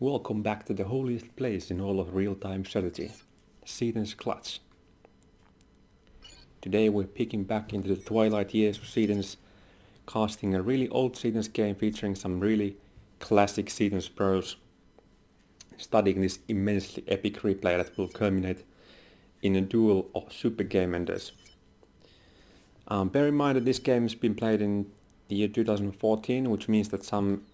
Welcome back to the holiest place in all of real-time strategy, Seton's Clutch. Today we're peeking back into the twilight years of Seton's, casting a really old Seton's game featuring some really classic Seton's pros, studying this immensely epic replay that will culminate in a duel of super game enders. Bear in mind that this game has been played in the year 2014, which means that some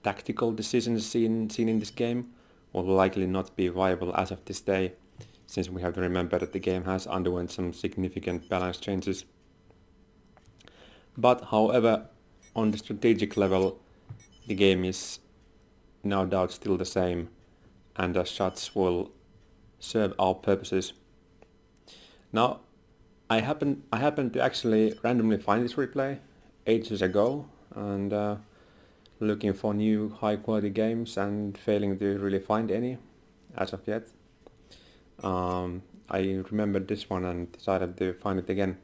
tactical decisions seen in this game will likely not be viable as of this day, since we have to remember that the game has underwent some significant balance changes. But however, on the strategic level, the game is no doubt still the same, and as such will serve our purposes. Now, I happened to actually randomly find this replay ages ago, and looking for new high quality games and failing to really find any as of yet. I remembered this one and decided to find it again,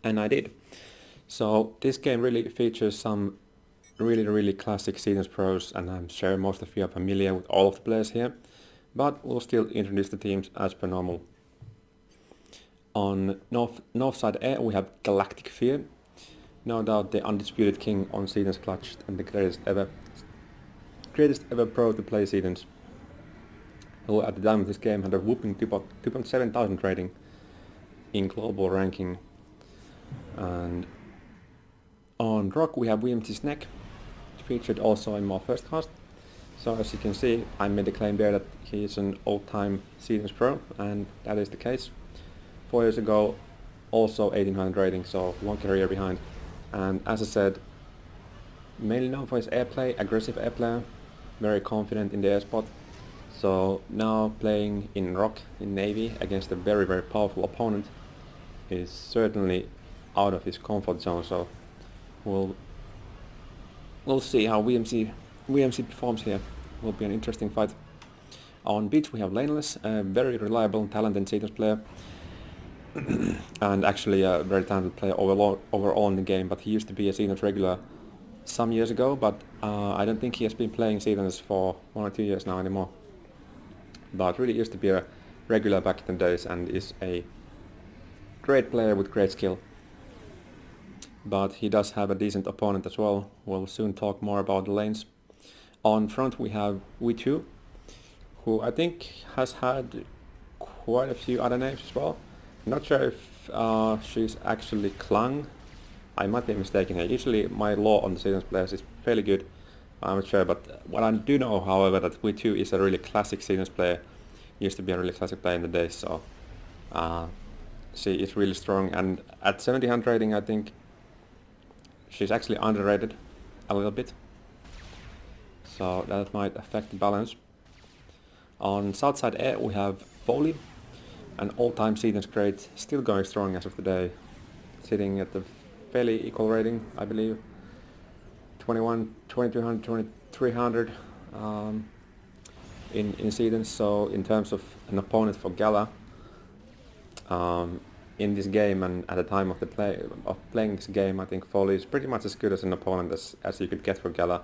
and I did. So this game really features some really classic Seton's pros, and I'm sure most of you are familiar with all of the players here, but we'll still introduce the teams as per normal. On north side A we have Galactic Fear, no doubt the undisputed king on Seton's Clutch and the greatest ever pro to play Seton's, who at the time of this game had a whooping 2.7,000 rating in global ranking. And on rock we have VMT's Neck, featured also in my first cast. So as you can see, I made a claim there that he is an old-time Seton's pro, and that is the case. 4 years ago, also 1800 rating, so one career behind. And as I said, mainly known for his airplay, aggressive airplayer, very confident in the air spot. So now playing in rock in Navy against a very powerful opponent is certainly out of his comfort zone. So we'll see how VMC performs here. Will be an interesting fight. On beach we have Laneless, a very reliable and talented Seton's player. And actually a very talented player overall in the game, but he used to be a Seton's regular some years ago, but I don't think he has been playing Seton's for 1 or 2 years now anymore. But really used to be a regular back in the days and is a great player with great skill. But he does have a decent opponent as well. We'll soon talk more about the lanes. On front we have V2, who I think has had quite a few other names as well. Not sure if she's actually clung. I might be mistaken here. Usually my lore on the Seton's players is fairly good. I'm not sure, but what I do know, however, that V2 is a really classic Seton's player. Used to be a really classic player in the days, so she is really strong. And at 1700 rating, I think she's actually underrated a little bit. So that might affect the balance. On south side A we have Foley, an all-time Seton's great, still going strong as of today, sitting at the fairly equal rating, I believe, 21, 2200, 2300 in Seton's. So in terms of an opponent for Gala in this game and at the time of playing this game, I think Foley is pretty much as good as an opponent as you could get for Gala.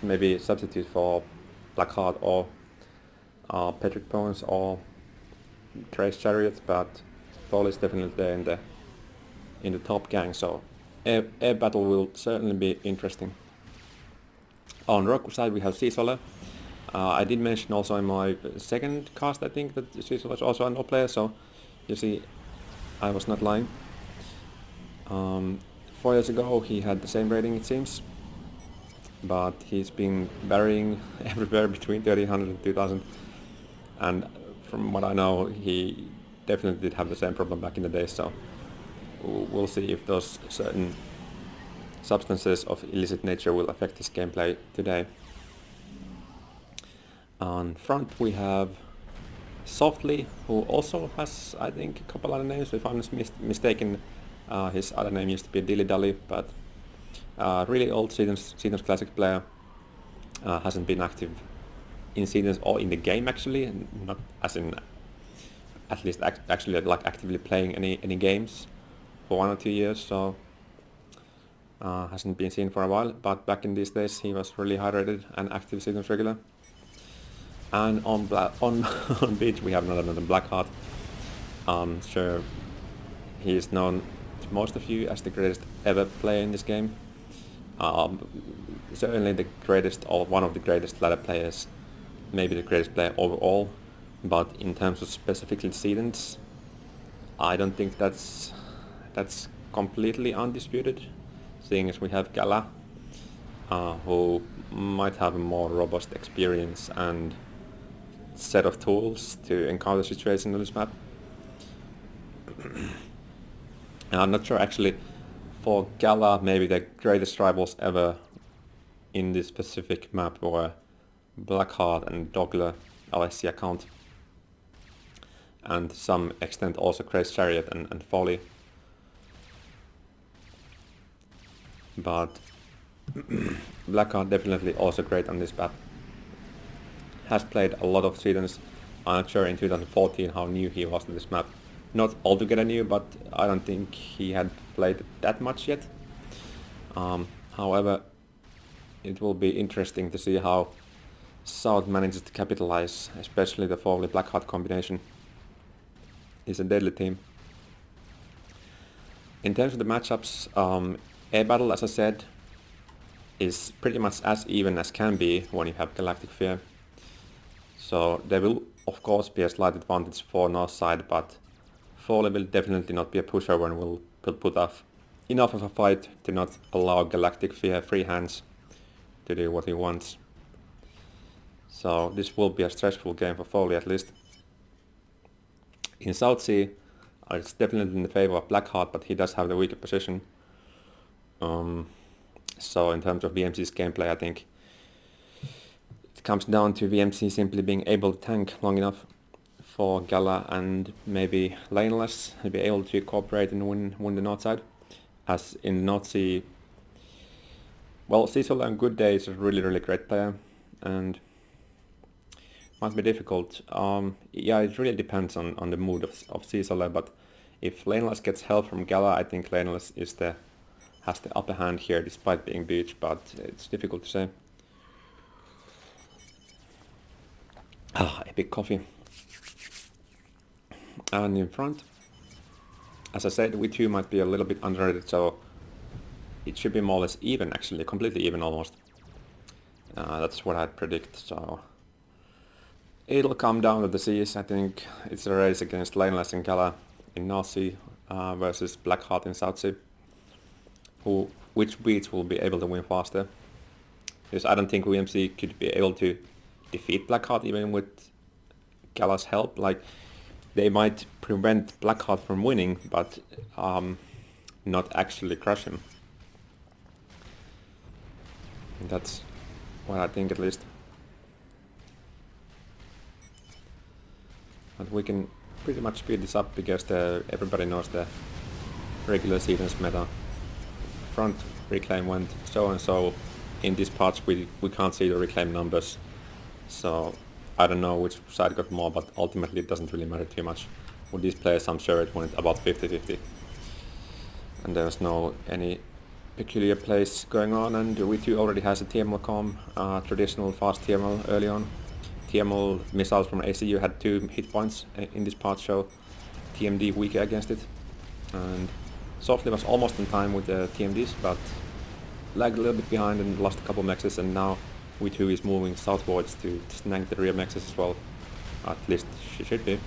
Maybe substitute for Blackheart or Patrick Bones or Trace Chariot, but Foley is definitely there in the top gang, so air battle will certainly be interesting. On rock side we have Seasola. I did mention also in my second cast, I think, that Seasola is also an no player, so you see I was not lying. 4 years ago he had the same rating, it seems, but he's been varying everywhere between 1300 and 2000, and from what I know, he definitely did have the same problem back in the day, so we'll see if those certain substances of illicit nature will affect his gameplay today. On front we have Softly, who also has, I think, a couple other names. If I'm not mistaken, his other name used to be Dilly Dally, but really old Seton's classic player. Hasn't been active in Seton's or in the game actually, not as in at least actually like actively playing any games for 1 or 2 years. So Hasn't been seen for a while, but back in these days he was really high rated and active Seton's regular. And on on beach we have another Blackheart. Sure, he is known to most of you as the greatest ever player in this game. Certainly the greatest, or one of the greatest ladder players, maybe the greatest player overall, but in terms of specifically Setons, I don't think that's completely undisputed, seeing as we have Gala, who might have a more robust experience and set of tools to encounter situations on this map. And I'm not sure actually, for Gala, maybe the greatest rivals ever in this specific map were Blackheart and Doggler, Alessia count, and to some extent also Grace Chariot and Folly. But Blackheart definitely also great on this map. Has played a lot of Setons. I'm not sure in 2014 how new he was to this map. Not altogether new, but I don't think he had played that much yet. However, it will be interesting to see how South manages to capitalize, especially the Foley Blackheart combination. It's a deadly team. In terms of the matchups, A battle, as I said, is pretty much as even as can be when you have Galactic Fear. So there will of course be a slight advantage for North side, but Foley will definitely not be a pushover and will put off enough of a fight to not allow Galactic Fear free hands to do what he wants. So this will be a stressful game for Foley at least. In South Sea, it's definitely in the favor of Blackheart, but he does have the weaker position. So in terms of VMC's gameplay, I think it comes down to VMC simply being able to tank long enough for Gala and maybe Laneless to be able to cooperate and win the North side. As in North Sea, well, Cecil on good days is a really great player and might be difficult. Yeah, it really depends on the mood of Cecil, but if Laneless gets help from Gala, I think Laneless has the upper hand here despite being beach, but it's difficult to say. Epic coffee. And in front, as I said, we too might be a little bit underrated, so it should be more or less even, actually, completely even almost. That's what I'd predict, so it'll come down to the seas. I think it's a race against Laneless and Gala in North Sea versus Blackheart in South Sea. Which beats will be able to win faster. Because I don't think VMC could be able to defeat Blackheart even with Gala's help. Like, they might prevent Blackheart from winning, but not actually crush him. That's what I think, at least. But we can pretty much speed this up because everybody knows the regular season's meta. Front reclaim went so and so. In these parts we can't see the reclaim numbers, so I don't know which side got more, but ultimately it doesn't really matter too much. With these players I'm sure it went about 50-50 and there's no any peculiar plays going on, and V2 already has a TML com, traditional fast TML early on. TML missiles from ACU had 2 hit points in this part, so TMD weaker against it, and Softly was almost in time with the TMDs, but lagged a little bit behind and lost a couple mexes, and now V2 is moving southwards to snag the rear mexes as well. At least she should be.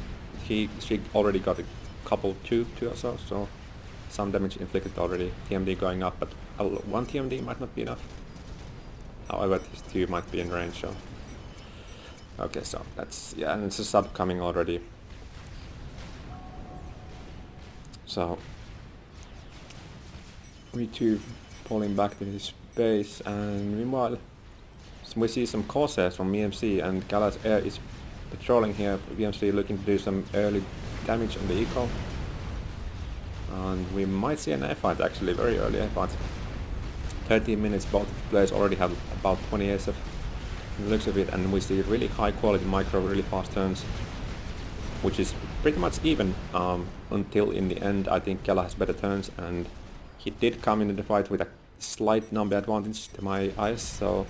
She already got a couple, two or so some damage inflicted already. TMD going up, but one TMD might not be enough. However, these 2 might be in range, so... Okay, so that's... yeah, and it's a sub coming already. So... V2 pulling back to his base, and meanwhile we see some Corsairs from VMC, and Gala's Air is patrolling here. VMC looking to do some early damage on the eco, and we might see an air fight, actually, very early air fight. 13 minutes, both players already have about 20 SF in the looks of it, and we see really high quality micro, really fast turns, which is pretty much even until in the end. I think Gala has better turns, and he did come into the fight with a slight number advantage to my eyes, so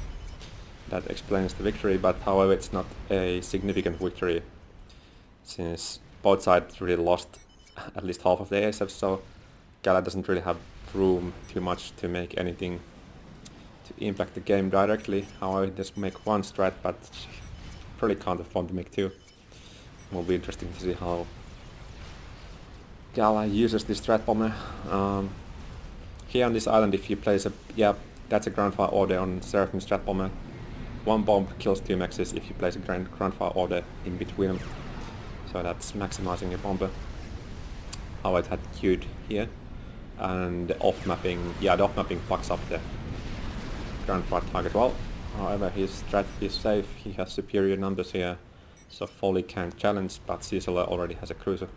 that explains the victory, but however it's not a significant victory since both sides really lost at least half of the ASF, so Gala doesn't really have room too much to make anything to impact the game directly. However, it does make one strat, but probably can't afford to make two. It will be interesting to see how Gala uses this strat bomber. Here on this island, if you place that's a groundfire order on certain strat bomber. One bomb kills 2 mexes if you place a groundfire order in between them. So that's maximizing your bomber. How it had queued here. And the off mapping, the off mapping fucks up the groundfire target well. However, his strategy is safe, he has superior numbers here. So Foley can't challenge, but Cecil already has a cruiser.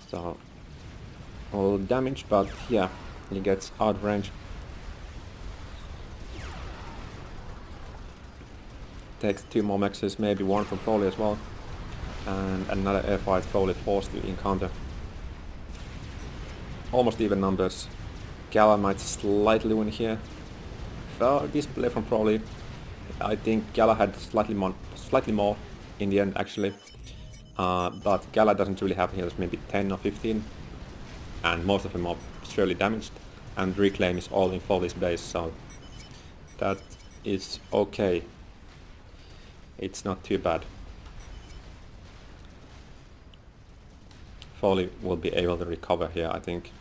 So, all damage, but yeah, he gets out of range. Takes 2 more mexes, maybe 1 from Foley as well. And another airfight Foley forced to encounter. Almost even numbers. Gala might slightly win here. So, display from Foley. I think Gala had slightly more in the end actually. But Gala doesn't really have heals, maybe 10 or 15. And most of them are surely damaged. And reclaim is all in Foley's base, so that is okay. It's not too bad. Foley will be able to recover here, I think.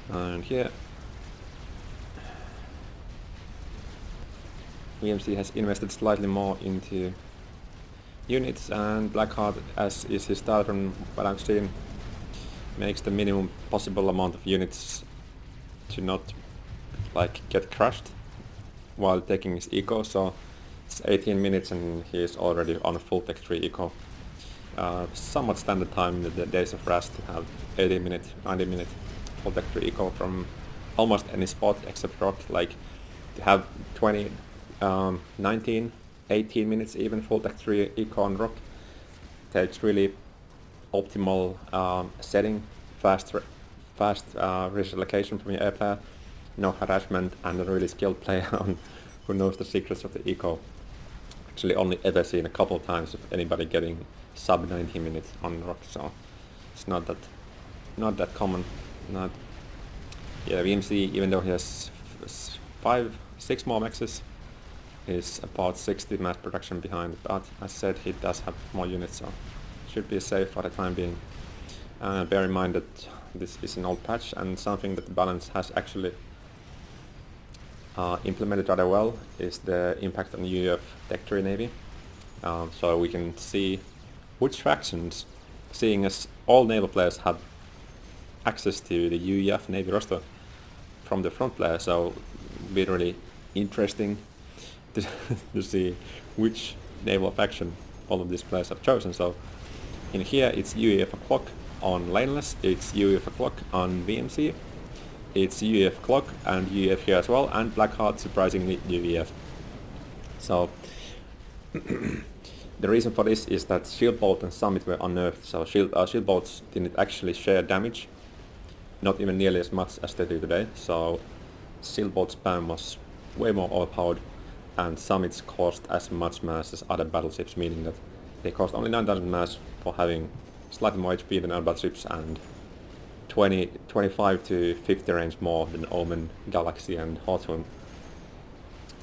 And here VMC has invested slightly more into units, and Blackheart, as is his style from what I've seen, makes the minimum possible amount of units to not get crushed while taking his eco, so it's 18 minutes and he is already on a full tech 3 eco. Somewhat standard time in the days of Rust to have 80 minute, 90 minute full tech 3 eco from almost any spot except rock, like to have 20, 19, 18 minutes even full tech 3 eco on rock takes really optimal setting, fast resource allocation from your air player, no harassment, and a really skilled player on who knows the secrets of the eco. Actually only ever seen a couple times of anybody getting sub 90 minutes on rock, so it's not that common. VMC, even though he has 6 more mexes, is about 60 mass production behind, but as said, he does have more units, so should be safe for the time being. Bear in mind that this is an old patch and something that the balance has actually implemented rather well is the impact on UEF Tech 3 Navy. So we can see which factions, seeing as all naval players have access to the UEF Navy roster from the front player, so it'll be really interesting to see which naval faction all of these players have chosen. So in here it's UEF o'clock on Laneless, it's UEF o'clock on VMC, it's UEF clock and UEF here as well, and Blackheart surprisingly UEF. So the reason for this is that Shield Bolt and Summit were unnerfed, so Shield Bolts didn't actually share damage, not even nearly as much as they do today, so Shield Bolt spam was way more overpowered, and Summits cost as much mass as other battleships, meaning that they cost only 9,000 mass for having slightly more HP than other battleships and 25 to 50 range more than Omen, Galaxy and Hawthorne,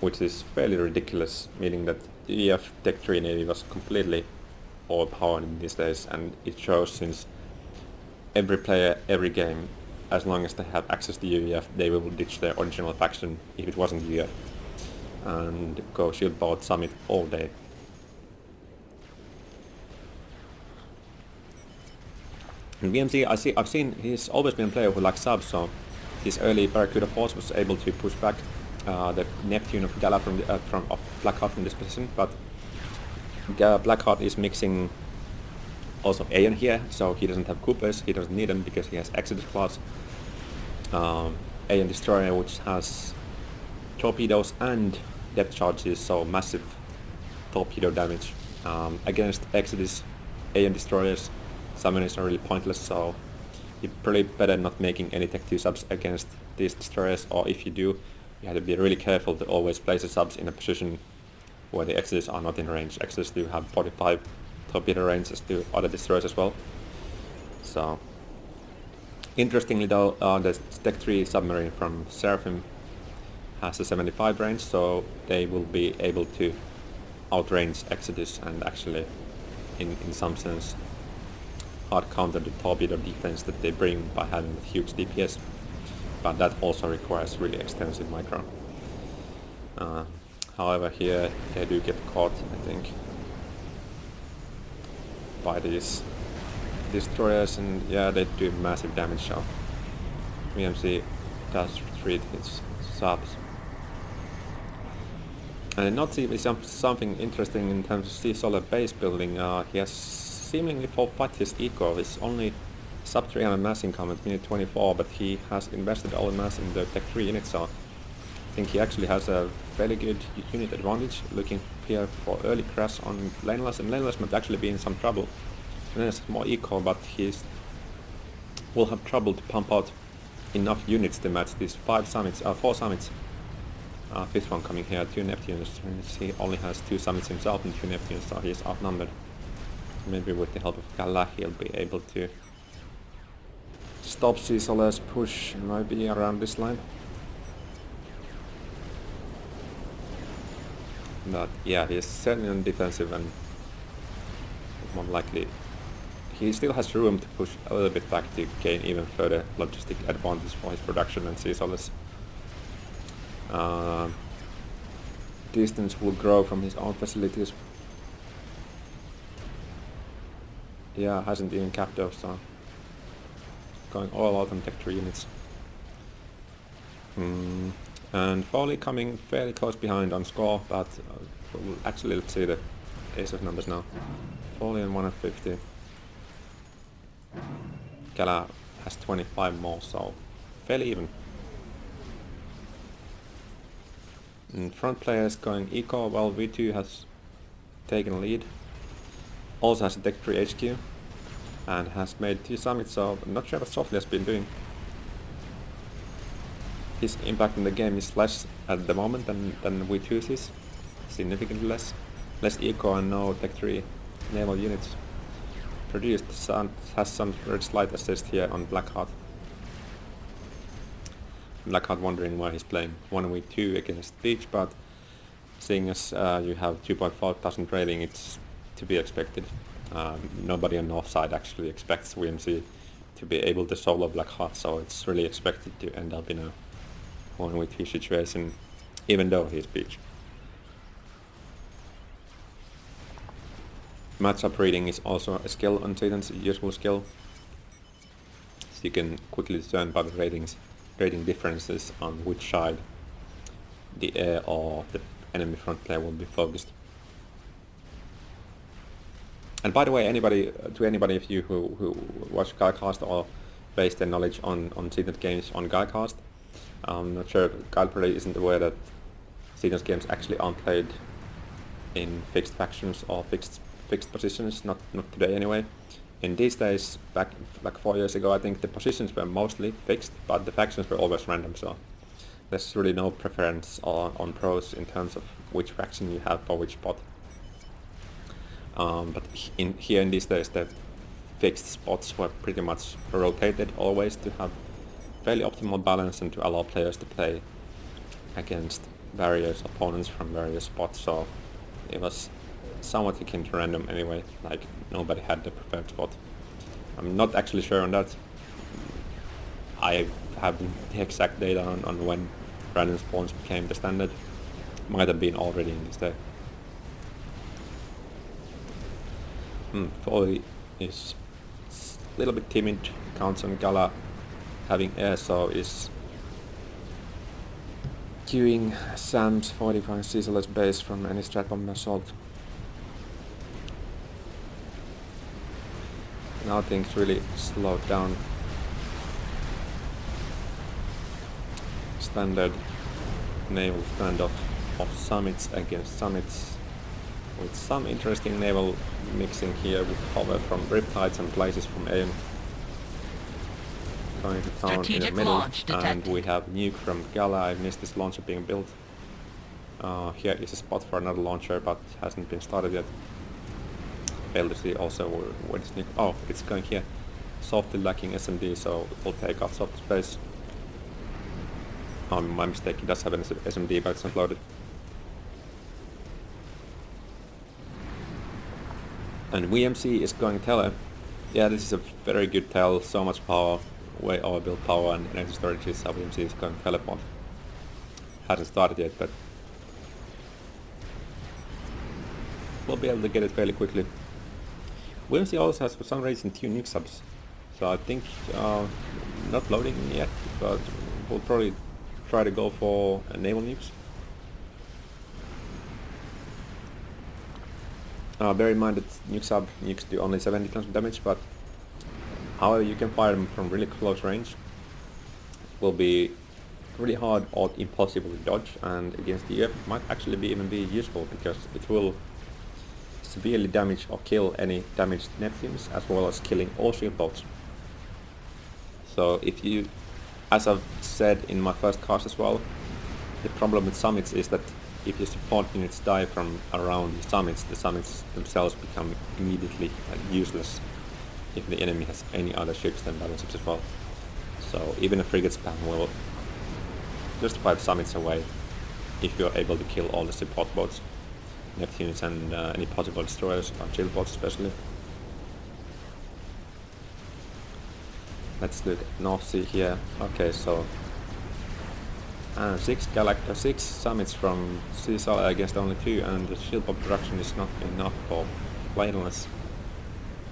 which is fairly ridiculous, meaning that EF Tech 3 Navy was completely overpowered in these days, and it shows since every player, every game, as long as they have access to UEF, they will ditch their original faction if it wasn't UEF, and go Shield Bolt Summit all day. In VMC, I've seen he's always been a player who likes subs, so his early Barracuda Force was able to push back the Neptune of Gala from Blackheart from this position, but Blackheart is mixing also Aeon here, so he doesn't have Coopers, he doesn't need them because he has Exodus class. Aeon Destroyer, which has torpedoes and depth charges, so massive torpedo damage. Against Exodus Aeon Destroyers, summoners are really pointless, so you're probably better not making any Tech 2 subs against these destroyers, or if you do, you have to be really careful to always place the subs in a position where the Exodus are not in range. Exodus do have 45 torpedo range as do other destroyers as well. So, interestingly though, the Tech 3 submarine from Seraphim has a 75 range, so they will be able to outrange Exodus and actually, in some sense, hard counter the torpedo defense that they bring by having a huge DPS. But that also requires really extensive micro. However, here they do get caught, I think, by these destroyers, and yeah, they do massive damage. So VMC does treat its subs. And not even something interesting in terms of Sea Solid base building. He has seemingly forfeit his eco. It's only sub 300 mass income at minute 24, but he has invested all the mass in the Tech 3 unit, so I think he actually has a fairly good unit advantage. Looking here for early crash on Laneless, and Laneless might actually be in some trouble. Laneless has more eco, but he will have trouble to pump out enough units to match these 4 summits. Fifth one coming here, 2 Neptunes. He only has 2 summits himself and 2 Neptunes, so he is outnumbered. Maybe with the help of Gala he'll be able to stop Sea Solar's push, maybe around this line. But yeah, he's certainly on defensive, and more likely he still has room to push a little bit back to gain even further logistic advantage for his production and Sea Solar's distance will grow from his own facilities. Yeah, hasn't even capped off, so going all out on Tech 3 units. And Foley coming fairly close behind on score, but actually let's see the ace of numbers now. Foley on 150. Gala has 25 more, so fairly even. And front players going eco, while V2 has taken lead. Also has a Tech 3 HQ and has made 2 summits, so I'm not sure what Softly has been doing. His impact in the game is less at the moment than V2's is. Significantly less. Less eco and no Tech 3 naval units. Produced has some very slight assist here on Blackheart. Blackheart wondering why he's playing 1v2 against Beach, but seeing as you have 2,500 rating, it's to be expected. Nobody on North side actually expects VMC to be able to solo Blackheart, so it's really expected to end up in a 1v2 situation, even though he's Beach. Matchup reading is also a skill on Seton's useful skill, so you can quickly discern by the rating differences on which side the air or the enemy front player will be focused. And by the way, anybody of you who watch Guidecast or base their knowledge on Seton games on Guidecast, I'm not sure, Guide probably isn't aware that Seton's games actually aren't played in fixed factions or fixed positions, not today anyway. In these days, back like 4 years ago, I think the positions were mostly fixed, but the factions were always random, so there's really no preference on pros in terms of which faction you have for which spot. But here in these days, the fixed spots were pretty much rotated always to have fairly optimal balance and to allow players to play against various opponents from various spots, so it was somewhat akin to random anyway, like nobody had the preferred spot. I'm not actually sure on that. I have the exact data on when random spawns became the standard. Might have been already in this day. Foley is a little bit timid, counts on Gala having air, so is queuing Sam's 45 Caesarless base from any strat bomb assault. Now things really slowed down. Standard naval standoff of summits against summits, with some interesting naval mixing here with cover from Riptides and places from AIM. going to town in the Strategic middle, launch and detected. we have nuke from Gala. I missed this launcher being built. Here is a spot for another launcher, but hasn't been started yet. Failed to see also where this nuke... Oh, it's going here. Softly lacking SMD, so it will take off soft space. My mistake, it does have an SMD, but it's not loaded. And VMC is going tele. Yeah, this is a very good tell, so much power, way overbuilt power and energy storage is how VMC is going teleport. Hasn't started yet, but we'll be able to get it fairly quickly. VMC also has for some reason 2 nuke subs, so I think not loading yet, but we'll probably try to go for naval nukes. Bear in mind that nukes do only 70 tons of damage, but however you can fire them from really close range. It will be really hard or impossible to dodge, and against the UF it might actually even be useful because it will severely damage or kill any damaged Neptunes as well as killing all shield bolts. So if you, as I've said in my first cast as well, the problem with summits is that if your support units die from around the summits themselves become immediately useless if the enemy has any other ships than battleships as well. So even a frigate spam will just 5 summits away if you're able to kill all the support boats, Neptunes and any possible destroyers, or shield boats especially. Let's look at North Sea here. Okay, so 6 summits from Seton against only 2, and the shield bomb production is not enough for Flameless.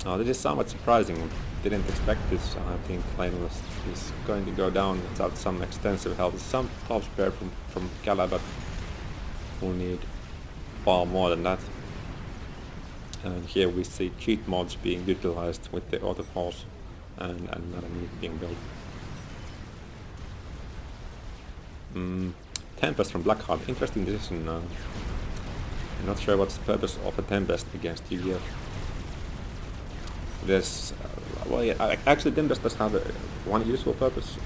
This is somewhat surprising. Didn't expect this. I think Flameless is going to go down without some extensive help. Some top spare from Gala, but we'll need far more than that. And here we see cheat mods being utilized with the auto pause and another nuke being built. Tempest from Blackheart. Interesting decision. I'm not sure what's the purpose of a Tempest against UEF. There's... well, yeah, actually Tempest does have one useful purpose.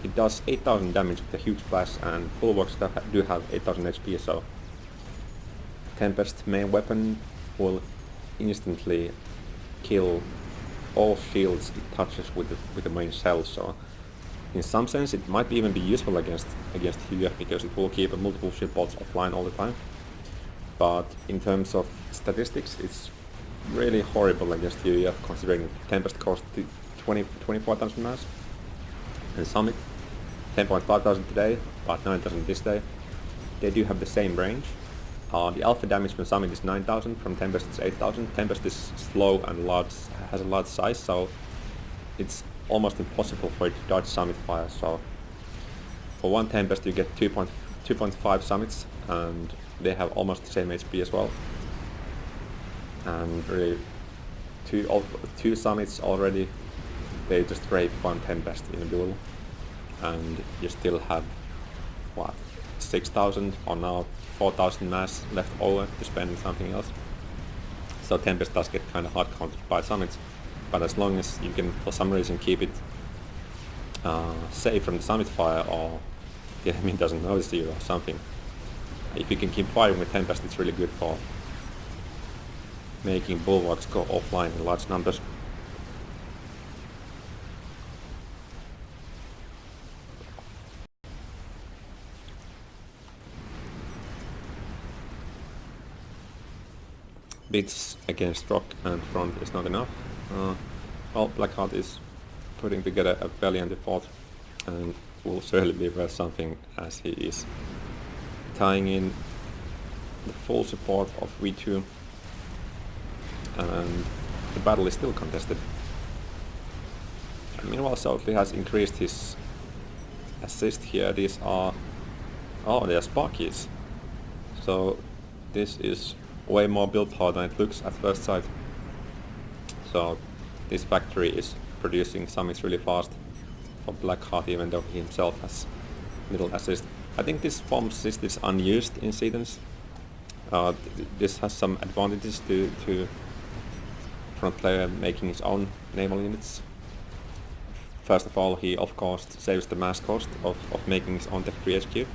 It does 8,000 damage with a huge blast, and bulwarks do have 8,000 HP, so Tempest main weapon will instantly kill all shields it touches with the main shell. So in some sense it might even be useful against UEF because it will keep multiple shield bolts offline all the time. But in terms of statistics, it's really horrible against UEF, considering Tempest cost 24,000 mass and Summit 10,500 today, about 9,000 this day. They do have the same range. The alpha damage from Summit is 9,000, from Tempest it's 8,000. Tempest is slow and large, has a large size, so it's almost impossible for it to dodge Summit fire. So for one Tempest you get 2.5 Summits, and they have almost the same HP as well. And really, two Summits already, they just rape one Tempest in a duel, and you still have, what, 6,000 or now 4,000 mass left over to spend on something else. So Tempest does get kind of hard countered by Summits, but as long as you can for some reason keep it safe from the Summit fire, or the enemy doesn't notice you or something, if you can keep firing with Tempest, it's really good for making bulwarks go offline in large numbers. Bits against rock and front is not enough. Well, Blackheart is putting together a valiant effort and will certainly be worth something, as he is tying in the full support of V2, and the battle is still contested. And meanwhile, Southly has increased his assist here. These are... oh, they are Sparkies. So this is way more build power than it looks at first sight. So this factory is producing summits really fast for Blackheart, even though he himself has little assist. I think this form assist is unused in Setons. This has some advantages to front player making his own naval units. First of all, he of course saves the mass cost of making his own Tech 3 HQ,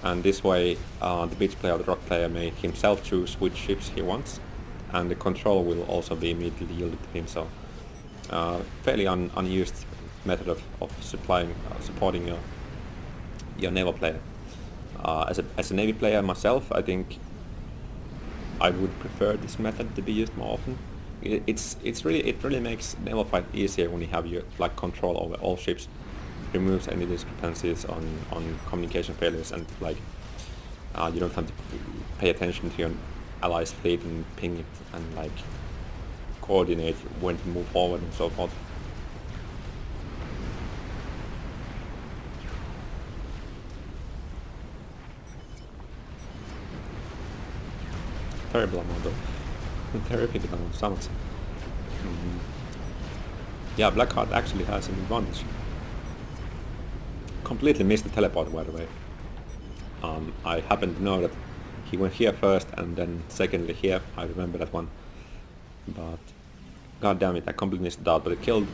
and this way the beach player or the rock player may himself choose which ships he wants, and the control will also be immediately yielded to him. So fairly unused method of supporting your naval player. As a navy player myself, I think I would prefer this method to be used more often. It really makes naval fight easier when you have your control over all ships, removes any discrepancies on communication failures, and you don't have to pay attention to your allies' fleet and ping it and coordinate when to move forward and so forth. Terrible amount of terrific amount of summons. Yeah, Blackheart actually has an advantage. Completely missed the teleport, by the way. I happen to know that he went here first and then secondly here. I remember that one. But god damn it, I completely missed it out. But it killed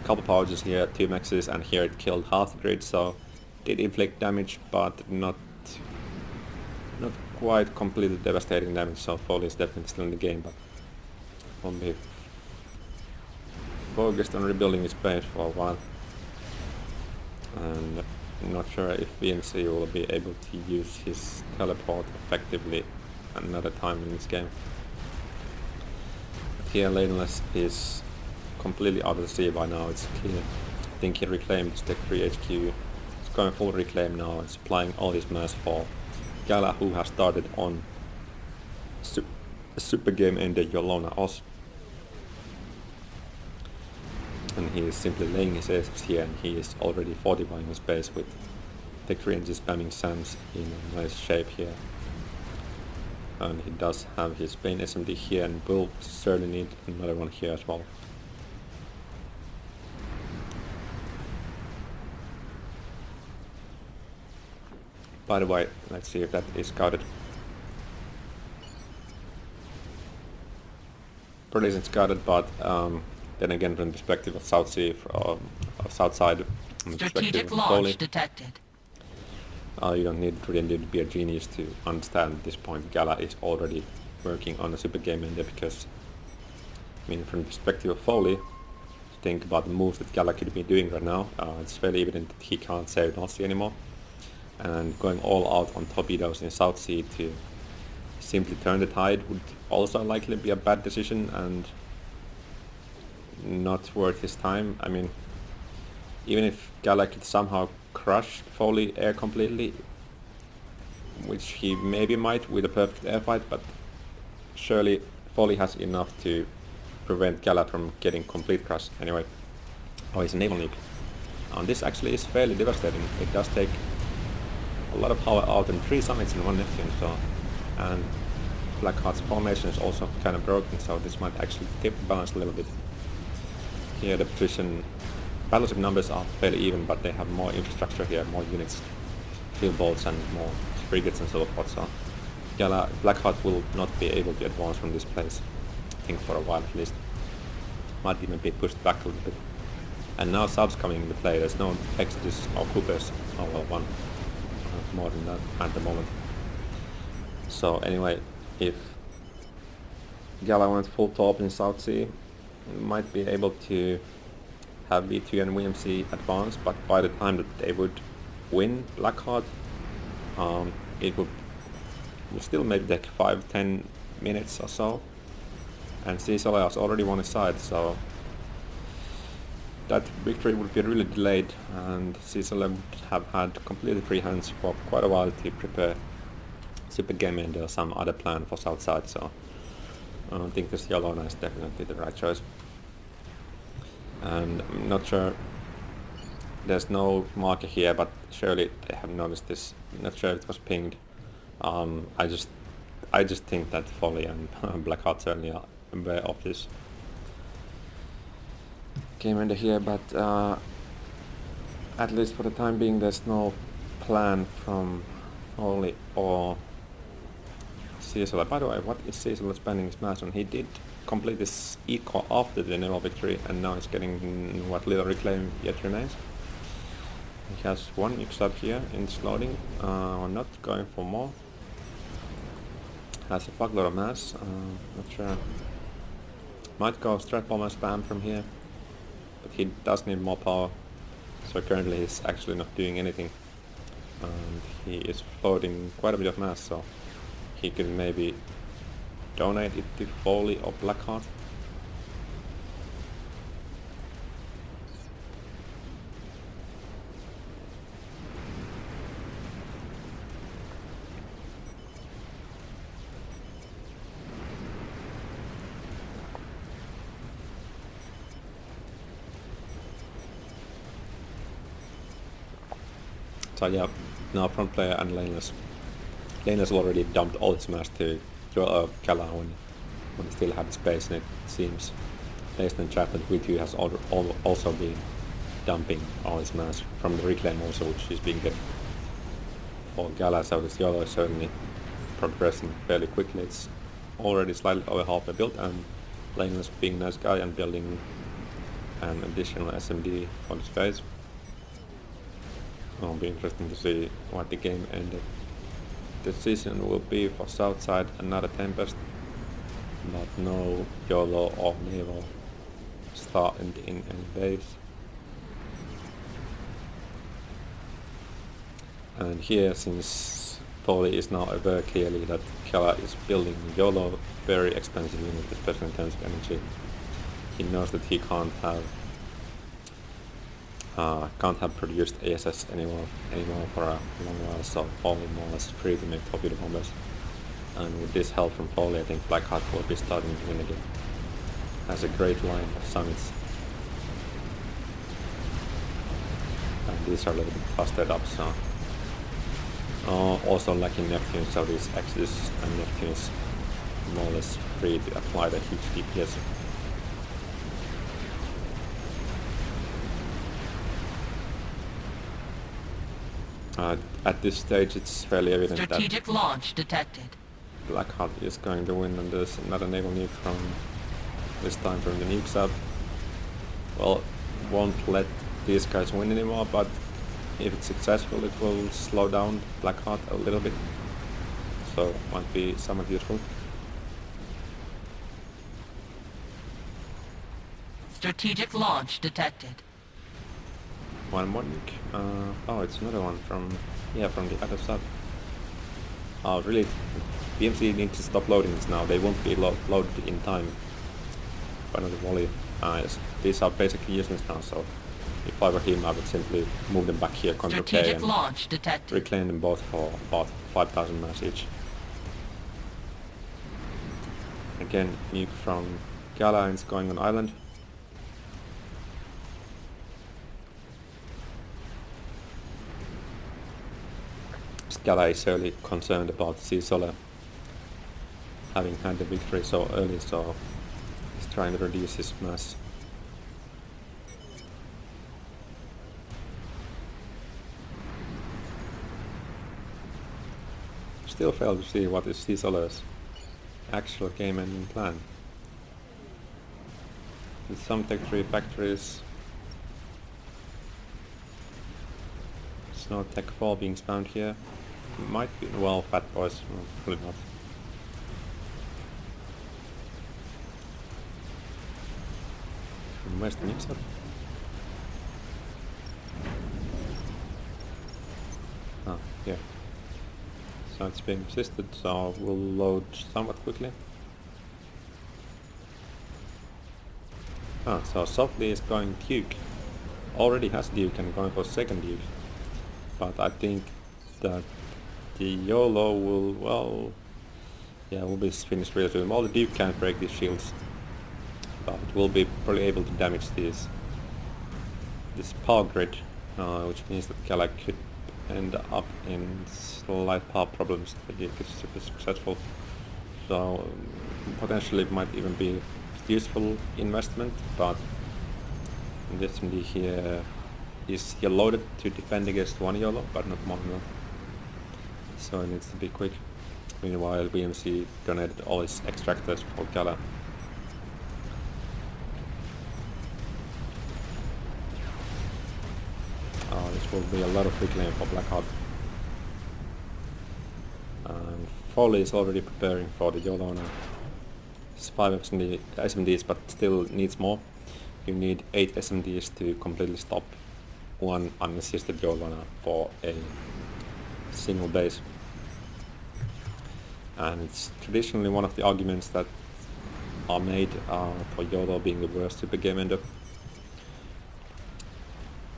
a couple pouches here, 2 maxes, and here it killed half the grid, so did inflict damage, but not quite completely devastating damage, so Foley is definitely still in the game, but won't be focused on rebuilding his base for a while. And I'm not sure if VNC will be able to use his teleport effectively another time in this game. But here Ladenless is completely out of the sea by now, it's clear. I think he reclaimed his Tech 3 HQ. He's going full reclaim now and supplying all his mass for Gala, who has started on a super game ender Yolona also. And he is simply laying his aces here, and he is already fortifying his base with Tech 3 engines spamming SAMs in a nice shape here. And he does have his Bane SMD here and will certainly need another one here as well. By the way, let's see if that is scouted. Pretty isn't scouted, but then again, from the perspective of South Sea, South Side, from the Strategic launch detected. You don't really need to be a genius to understand at this point Gala is already working on a super game ender, because, I mean, from the perspective of Foley, think about the moves that Gala could be doing right now. It's fairly evident that he can't save North Sea anymore. And going all out on torpedoes in South Sea to simply turn the tide would also likely be a bad decision and not worth his time. I mean, even if Gala could somehow crush Foley air completely, which he maybe might with a perfect air fight, but surely Foley has enough to prevent Gala from getting complete crush anyway. Oh, he's a naval nuke. And this actually is fairly devastating. It does take a lot of power out and 3 summits in 1 Neptune, so, and Blackheart's formation is also kind of broken, so this might actually tip the balance a little bit. Here the position, battleship numbers are fairly even, but they have more infrastructure here, more units, field bolts and more frigates and so forth, so Blackheart will not be able to advance from this place, I think for a while at least. Might even be pushed back a little bit. And now subs coming into play, there's no Exodus or Coopers, oh well, one. More than that at the moment. So anyway, if Gala went full top in South Sea, might be able to have V2 and VMC advance, but by the time that they would win Blackheart, it would still maybe take 5-10 minutes or so, and Cecil has already won his side, so that victory would be really delayed, and Cecil would have had completely free hands for quite a while to prepare super game ender or some other plan for Southside, so I don't think this Yolona is definitely the right choice. And I'm not sure, there's no marker here, but surely they have noticed this. I'm not sure if it was pinged. I just think that Foley and Blackheart certainly are aware of this game ender here, but at least for the time being there's no plan from Foley or Cecil. By the way, what is Cecil spending his mass on? He did complete this eco after the naval victory, and now it's getting what little reclaim yet remains. He has one nuke sub here in loading, not going for more. Has a fuckload of mass, not sure. Might go strat bomber spam from here, but he does need more power, so currently he's actually not doing anything. And he is floating quite a bit of mass, so he could maybe donate it to Foley or Blackheart. So yeah, now front player and laneless. Laneless already dumped all its mass to Kala when he still had space, and it seems based on chat that V2 has also been dumping all its mass from the reclaim also, which is being good for Gala. So this Yolo is certainly progressing fairly quickly. It's already slightly over halfway built, and Laneless being a nice guy and building an additional SMD for this phase. It'll be interesting to see what the game ended. Decision will be for Southside another Tempest, but no YOLO or Naval starting in any base. And here, since Polly is now aware clearly that Kala is building YOLO, very expensive unit, especially in terms of energy, he knows that he can't have produced ASS anymore for a long while, so Foley more or less free to make torpedo bombers. And with this help from Foley, I think Blackheart will be starting to win again. Has a great line of summits. And these are a little bit busted up, so also lacking Neptune, so these Axis and Neptunes more or less free to apply the huge DPS. At this stage, it's fairly evident Strategic that launch detected. Blackheart is going to win, and there's another naval nuke from this time from the nuke sub. Well, won't let these guys win anymore, but if it's successful, it will slow down Blackheart a little bit, so might be somewhat useful. Strategic launch detected. One more nuke. Oh, it's another one from the other sub. Oh, really? BMC needs to stop loading this now. They won't be loaded in time. Another volley. Yes. These are basically useless now, so if I were him, I would simply move them back here, Control K, and launch detected. reclaim them both for about 5,000 mass each. Again, nuke from Gala, and it's going on island. Gala is early concerned about Sea Solar having had the victory so early, so he's trying to reduce his mass. Still fail to see what is Sea Solar's actual game ending plan. With some Tech 3 factories, there's no Tech 4 being spawned here. Might be, well, Fat Boys, well, probably not. And where's the mix-up? Ah, here. So it's being resisted, so we'll load somewhat quickly. Ah, so Softly is going Duke. Already has Duke and going for second Duke. But I think that the YOLO will, well, yeah, will be finished really soon. Well, the Duke can't break these shields, but will be probably able to damage this power grid, which means that Gala could end up in slight power problems if the Duke is super successful. So potentially it might even be useful investment, but this MD here is here loaded to defend against one YOLO, but not more than that. So it needs to be quick. Meanwhile, BMC donated all his extractors for Gala. will be a lot of reclaim for Blackheart. And Foley is already preparing for the Yolona. It's 5 SMDs, but still needs more. You need 8 SMDs to completely stop one unassisted Yolona for a single base. And it's traditionally one of the arguments that are made for YOLO being the worst super game ender.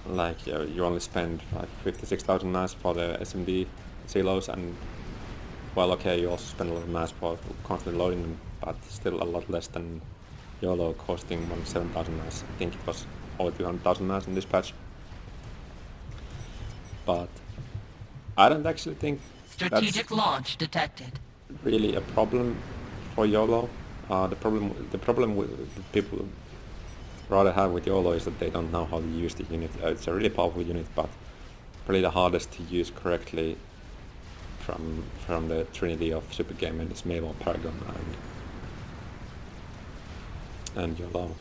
Like you only spend like 56,000 mass for the SMD silos, and well, okay, you also spend a lot of mass for constantly loading them, but still a lot less than YOLO costing 7,000 mass. I think it was over 200,000 mass in this patch. But I don't actually think Strategic launch detected. really a problem for YOLO. The problem with the people rather have with YOLO is that they don't know how to use the unit. It's a really powerful unit, but probably the hardest to use correctly from the trinity of super game and is Mavel, Paragon, and YOLO.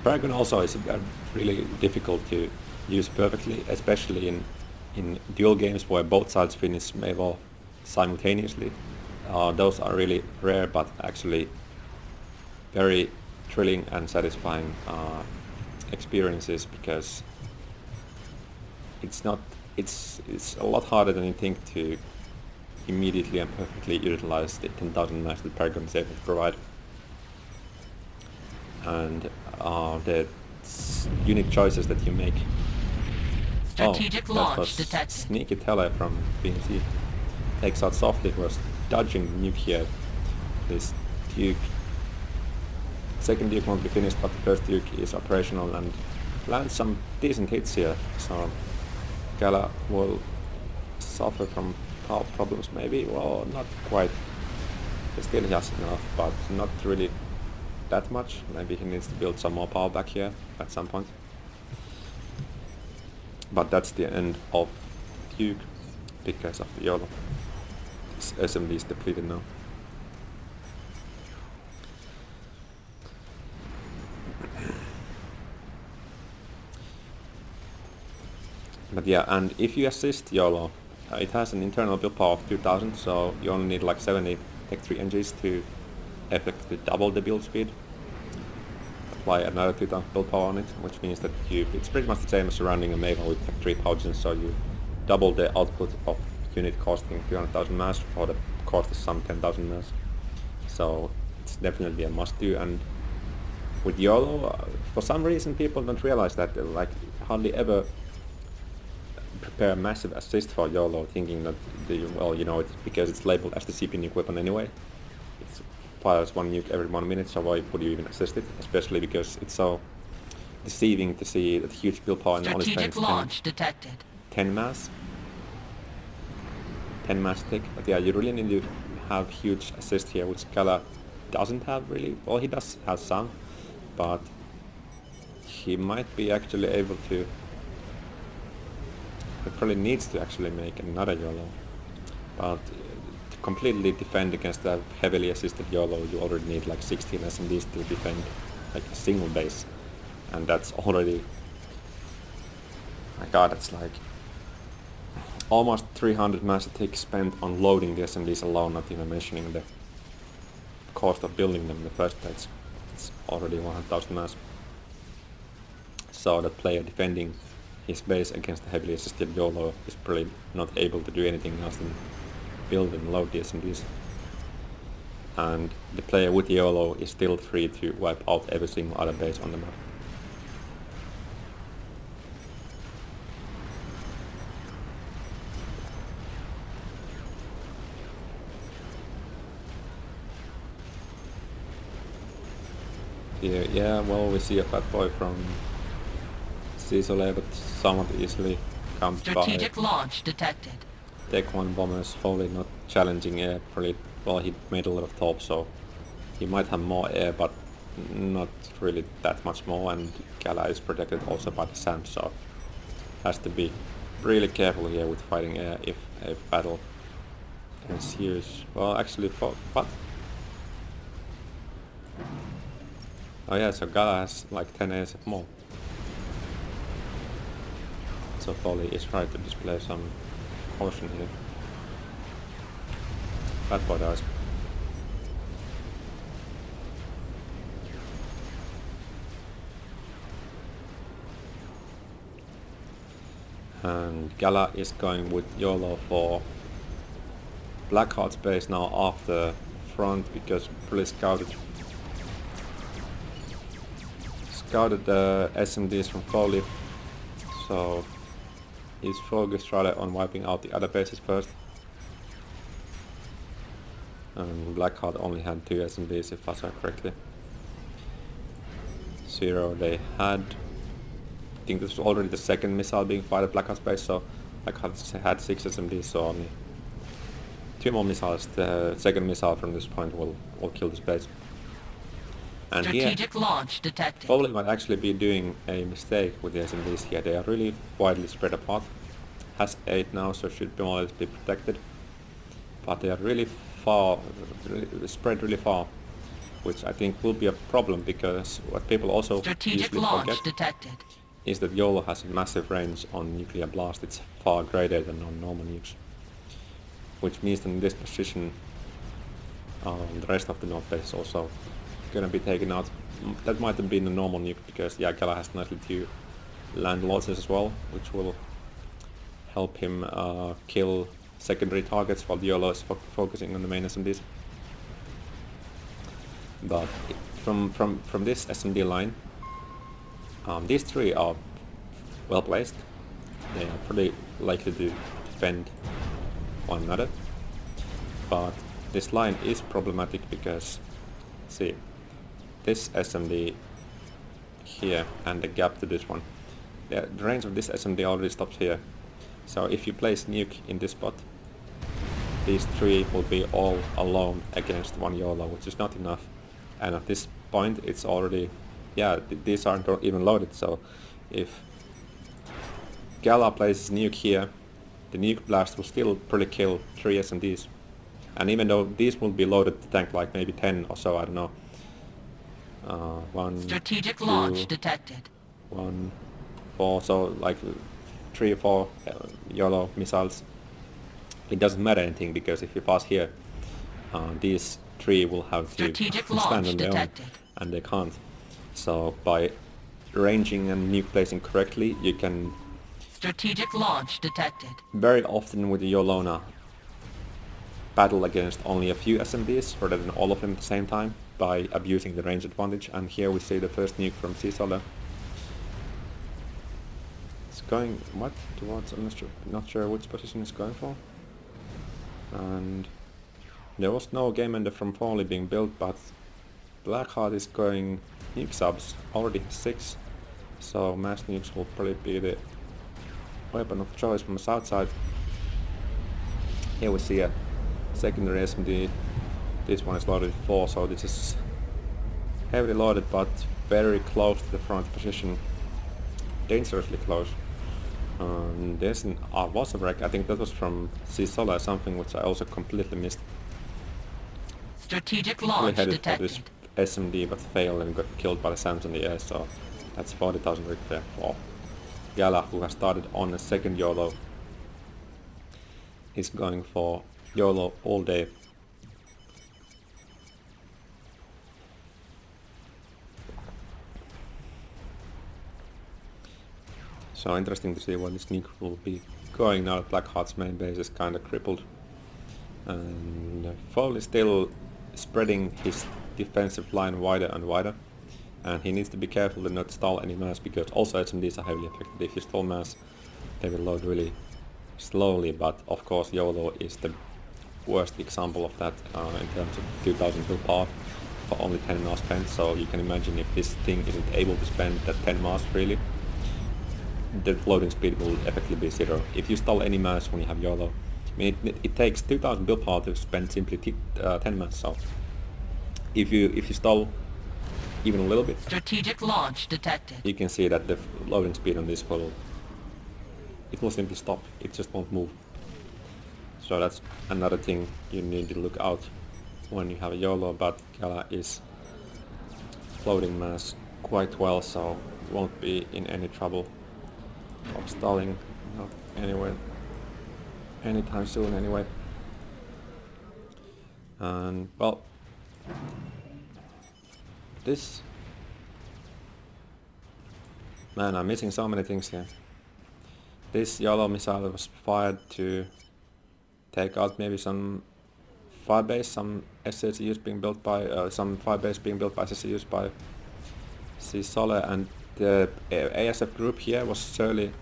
Paragon also is really difficult to use perfectly, especially in duel games where both sides finish Mavel simultaneously. Those are really rare, but actually very thrilling and satisfying experiences, because it's a lot harder than you think to immediately and perfectly utilize the 10,000 mass that Paragon is able to provide. And the unique choices that you make. Strategic launch that was detected. Sneaky tele from BNC. Takes out softly, was dodging the nuke here. This Duke. Second Duke won't be finished, but the first Duke is operational and lands some decent hits here. So Gala will suffer from power problems maybe. Well, not quite. He still has enough, but not really that much. Maybe he needs to build some more power back here at some point. But that's the end of Duke because of the YOLO. His SMD is depleted now. But yeah, and if you assist YOLO, it has an internal build power of 2000, so you only need like 70 Tech 3 NGs to effectively double the build speed. Apply another 2000 build power on it, which means that it's pretty much the same as running a Maven with Tech 3 pouches, so you double the output of unit costing 300,000 mass for the cost of some 10,000 mass. So it's definitely a must do, and with YOLO, for some reason people don't realize that, like hardly ever prepare a massive assist for YOLO thinking that, it's because it's labeled as the CP nuke weapon anyway. It fires one nuke every 1 minute, so why would you even assist it? Especially because it's so deceiving to see that huge build power and only spends Strategic launch detected. 10 mass. 10 mass tick, but yeah, you really need to have huge assist here, which Gala doesn't have really. Well, he does have some, but he might be actually able to. He probably needs to actually make another YOLO, but to completely defend against a heavily assisted YOLO, you already need like 16 SMDs to defend like a single base, and that's already, my god, that's like almost 300 mass tick spent on loading the SMDs alone, not even mentioning the cost of building them in the first place. It's already 100,000 mass. So that player defending his base against the heavily assisted YOLO is probably not able to do anything else than build and load the SMDs. And the player with YOLO is still free to wipe out every single other base on the map. Yeah, well, we see a fat boy from Sisole, but somewhat easily comes by. Strategic launch detected. Tech 1 bombers, Foley not challenging air, probably, well, he made a lot of top, so he might have more air, but not really that much more, and Gala is protected also by the SAM, so has to be really careful here with fighting air if a battle ensues. Well, actually, what? Oh yeah, so Gala has like 10 ASF more. so Foley is right to display some caution here. Bad boy dies. And Gala is going with YOLO for Blackheart space now after front because really scouted the SMDs from Foley, so he's focused rather on wiping out the other bases first. And Blackheart only had 2 SMDs if I saw correctly. 0 they had. I think this was already the second missile being fired at Blackheart space, so Blackheart had 6 SMDs, so only 2 more missiles. The second missile from this point will kill this base. And Strategic here, launch detected. Foley might actually be doing a mistake with the SMDs here. They are really widely spread apart. Has 8 now, so should be more or less be protected. But they are really far, spread really far, which I think will be a problem because what people also Strategic usually launch forget detected. is that YOLO has a massive range on nuclear blast. It's far greater than on normal nukes, which means that in this position the rest of the north base is also gonna be taken out. That might have been a normal nuke because yeah, Gala has nicely 2 land losses as well, which will help him kill secondary targets while YOLO is focusing on the main SMDs. But from this SMD line, these 3 are well placed. They are pretty likely to defend one another. But this line is problematic because, see, this SMD here and the gap to this one, the range of this SMD already stops here. So if you place nuke in this spot, these 3 will be all alone against 1 YOLO, which is not enough. And at this point it's already, yeah, these aren't even loaded, so if Gala places nuke here, the nuke blast will still probably kill 3 SMDs. And even though these will be loaded to tank like maybe 10 or so, I don't know. 1, Strategic 2, launch detected. 1, 4, so like 3 or 4 YOLO missiles. It doesn't matter anything because if you pass here, these 3 will have to Strategic stand launch on their own, detected. and they can't. So by ranging and nuke placing correctly, you can Strategic launch detected. very often with the Yolona battle against only a few SMDs rather than all of them at the same time by abusing the range advantage. And here we see the first nuke from Seton. It's going what towards, I'm not sure which position it's going for. And there was no game ender from Foley being built, but Blackheart is going nuke subs, already has 6, so mass nukes will probably be the weapon of choice from the south side. Here we see a secondary SMD. This one is loaded with 4, so this is heavily loaded but very close to the front position, dangerously close. There's an was a wreck, I think that was from Seton or something, which I also completely missed. Strategic We launch headed for this detected. but failed and got killed by the SAMs in the air, so that's 40,000 rig there for Gala, who has started on a second YOLO. He's going for YOLO all day. So interesting to see where this nuke will be going now that Blackheart's main base is kinda crippled. And Foley is still spreading his defensive line wider and wider. And he needs to be careful to not stall any mass because also SMDs are heavily affected. If you stall mass, they will load really slowly, but of course YOLO is the worst example of that in terms of 2000 build power for only 10 mass spent. So you can imagine if this thing isn't able to spend that 10 mass freely, the loading speed will effectively be 0. If you stall any mass when you have YOLO, I mean it takes 2000 build power to spend simply 10 mass. So if you stall even a little bit, Strategic launch detected. you can see that the loading speed on this will simply stop. It just won't move. So that's another thing you need to look out when you have a YOLO, but Gala is loading mass quite well, so won't be in any trouble of stalling. anywhere anytime soon anyway. And well, this... Man, I'm missing so many things here. This YOLO missile was fired to take out maybe some firebase, some SCUs being built by some firebase being built by SCUs by Sole, and the ASF group here was surely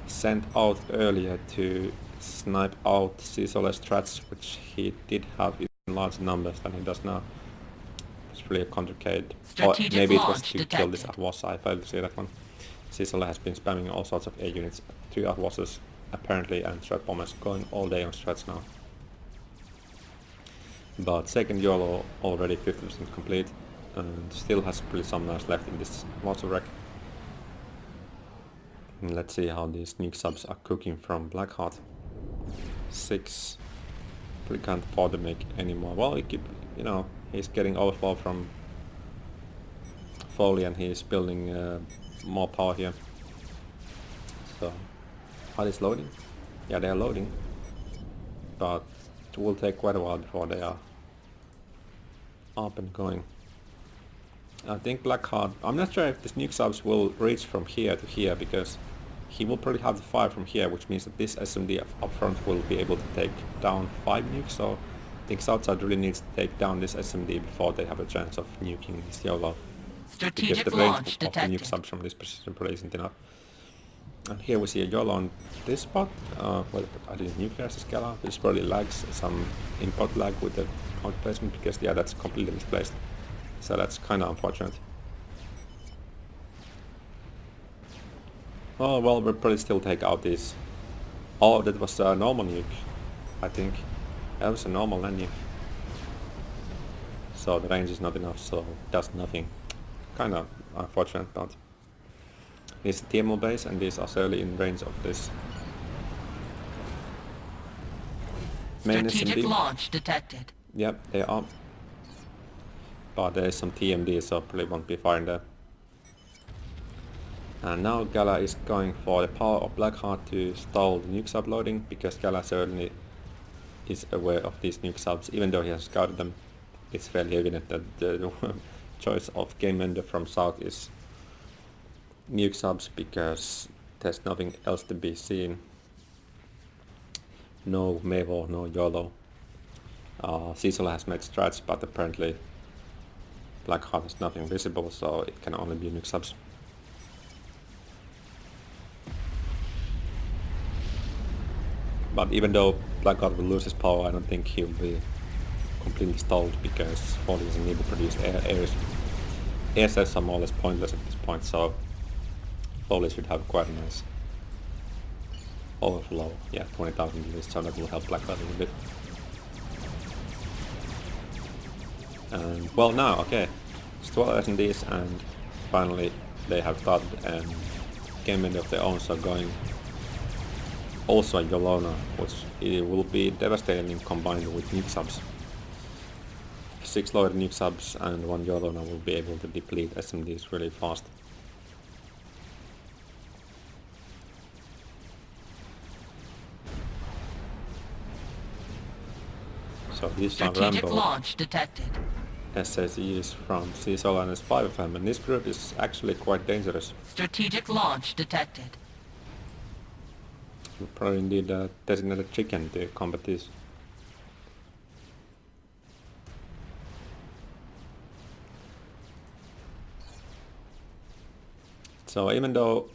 sent out earlier to snipe out Sole's strats, which he did have in large numbers than he does now. It's really complicated. Or maybe it was to kill this Ahwasa. I failed to see that one. Sole has been spamming all sorts of A units, 3 Ahwasas apparently, and strat bombers going all day on strats now. But second YOLO already 50% complete, and still has pretty some nice left in this water wreck. And let's see how these nuke subs are cooking from Blackheart. 6. Really can't afford to make any more. Well, he keep, you know, he's getting overflow from Foley, and he's building more power here. So, are these loading? Yeah, they are loading, but it will take quite a while before they are up and going. I think Blackheart, I'm not sure if this nuke subs will reach from here to here, because he will probably have to fire from here, which means that this SMD up front will be able to take down 5 nukes, so I think Southside really needs to take down this SMD before they have a chance of nuking this YOLO. Because the range of the nuke subs from this position probably isn't enough. And here we see a YOLO on this spot. Well, I didn't nuclear this Gala. This probably lags, some import lag with the point placement, because yeah, that's completely misplaced. So that's kind of unfortunate. Oh well, we'll probably still take out these. Oh, that was a normal nuke, I think. That was a normal land nuke. So the range is not enough, so it does nothing. Kind of unfortunate, but this is a TMO base, and these are surely in range of this main Strategic SMD. launch detected. Yep, they are. But there is some TMD, so probably won't be firing there. And now Gala is going for the power of Blackheart to stall the nuke sub loading, because Gala certainly is aware of these nuke subs. Even though he has scouted them, it's fairly evident that the choice of game ender from south is nuke subs, because there's nothing else to be seen. No Mevo, no YOLO. Cecil has made strats, but apparently Blackheart has nothing visible, so it can only be nuke subs. But even though Blackheart will lose his power, I don't think he will be completely stalled, because Foley doesn't need to produce air cells are more or less pointless at this point, so Foley should have quite a nice overflow. Yeah, 20,000 units, so that will help Blackheart a little bit. And well, now, okay, it's 12 SMDs, and finally they have started a game end of their own, so going also Yolona, which it will be devastating combined with nuke subs. 6 loaded nuke subs and 1 Yolona will be able to deplete SMDs really fast. So these are Strategic Rambo launch detected. SACs from Seton, and there's 5 of them, and this group is actually quite dangerous. Strategic launch detected. You probably need a designated chicken to combat this. So even though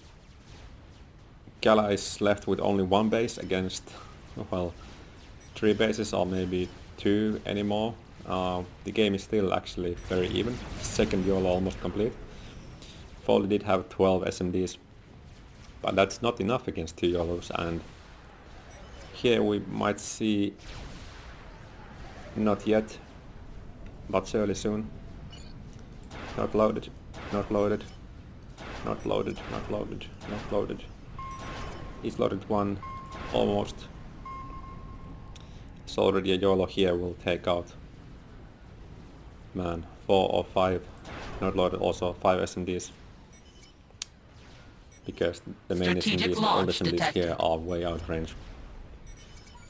Gala is left with only 1 base against, well, 3 bases or maybe 2 anymore, the game is still actually very even. Second YOLO almost complete. Foley did have 12 SMDs, but that's not enough against 2 YOLOs, and here we might see, not yet, but surely soon. Not loaded, not loaded, not loaded, not loaded, not loaded. He's loaded 1, almost. So already a YOLO here will take out, man, 4 or 5, not loaded, also 5 SMDs. because the main Strategic SMDs, all launch SMDs here detected. are way out of range.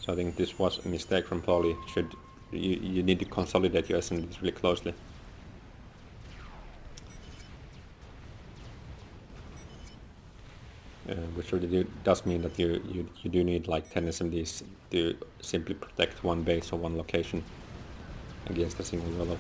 So I think this was a mistake from Foley. You need to consolidate your SMDs really closely. Which really does mean that you do need like 10 SMDs to simply protect one base or one location against a single yellow.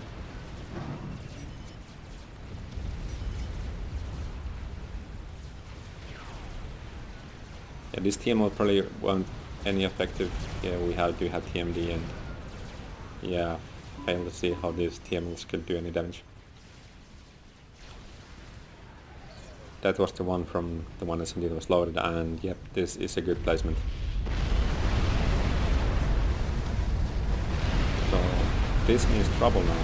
Yeah, this TMO probably won't any effective. Yeah, we do have TMD, and yeah, fail to see how these TMOs could do any damage. That was the one from the one SMD that was loaded, and yep, this is a good placement. So this means trouble now.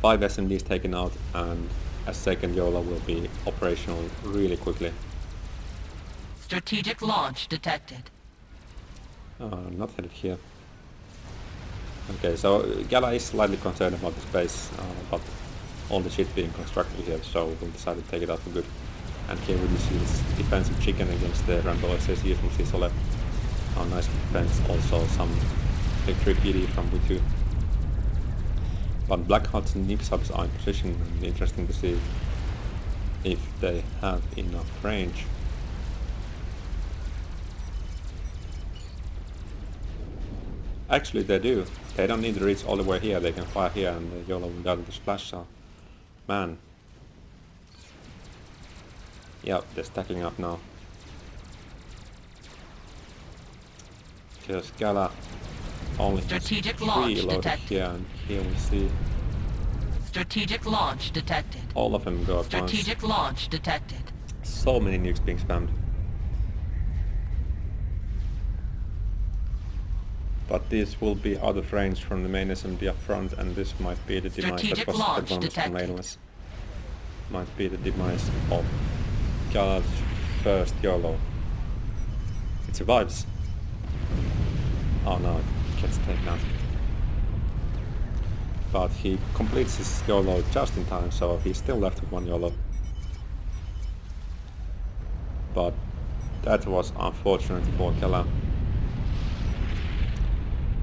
5 SMDs taken out, and a second YOLO will be operational really quickly. Strategic launch detected. Not headed here. Okay, so Gala is slightly concerned about the space, but all the shit being constructed here, so we'll decide to take it out for good. And here we see this defensive chicken against the Rambo SSE from Sisole. Oh, nice defense, also some victory PD from V2. But Black Huts and nuke subs are in position, and interesting to see if they have enough range. Actually they do. They don't need to reach all the way here, they can fire here and the YOLO will die with the splash, so man. Yeah, they're stacking up now. Just Gala only Strategic has 3 launch loaded detected. here, and here we see Strategic launch detected. all of them go at once. Strategic launch detected. So many nukes being spammed. But this will be out of range from the main SMD up front, and this might be the demise that Strategic was launch advanced from detected. Lanewas. Might be the demise of Gala's first YOLO. It survives. Oh no, it gets taken out. But he completes his YOLO just in time, so he's still left with 1 YOLO. But that was unfortunate for Gala.